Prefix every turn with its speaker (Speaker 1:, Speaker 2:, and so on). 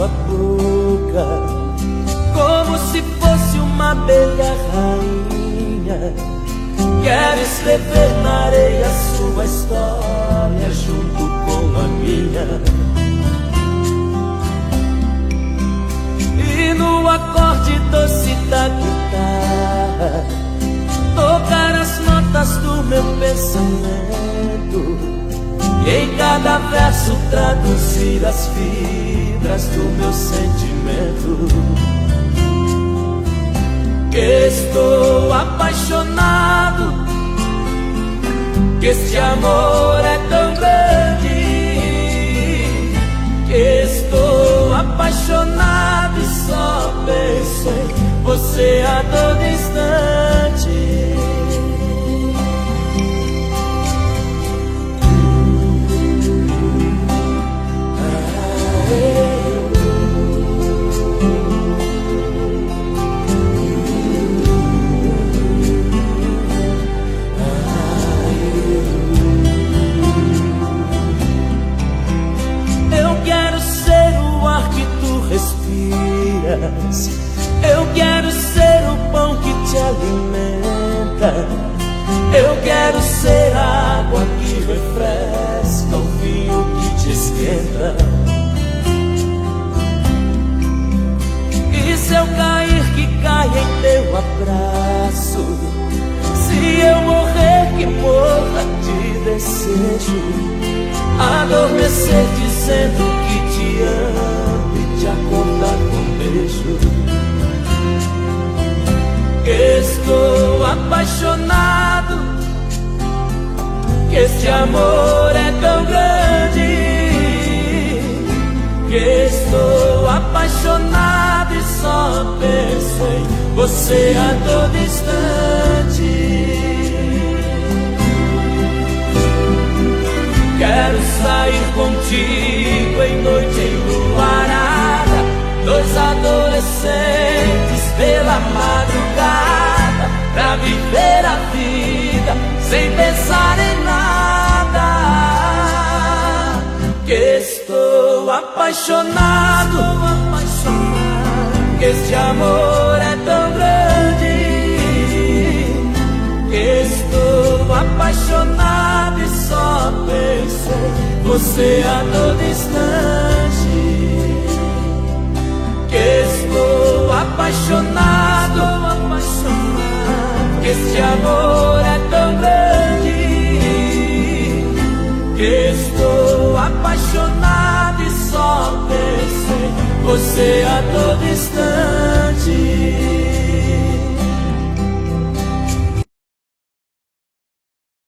Speaker 1: sua boca, como se fosse uma abelha rainha. Quero escrever na areia sua história junto com a minha. E no acorde doce da guitarra tocar as notas do meu pensamento, e em cada verso traduzir as fibras do meu sentimento. Que estou apaixonado, que este amor é tão grande. Que estou apaixonado e só penso em você a todo instante. Eu quero ser o pão que te alimenta. Eu quero ser a água que refresca, o vinho que te esquenta. E se eu cair, que caia em teu abraço. Se eu morrer, que morra de desejo. Adormecer dizendo que te amo e te acordar com beijo. Estou apaixonado, que este amor é tão grande. Que estou apaixonado e só penso em você a todo instante. Quero sair contigo em noite enluarada, dois adolescentes pela madrugada, pra viver a vida sem pensar em nada. Que estou apaixonado, que este amor é tão grande. Que estou apaixonado e só penso em você a todo instante. Que estou apaixonado, que este amor é tão grande. Que estou apaixonado e só penso em você a todo instante.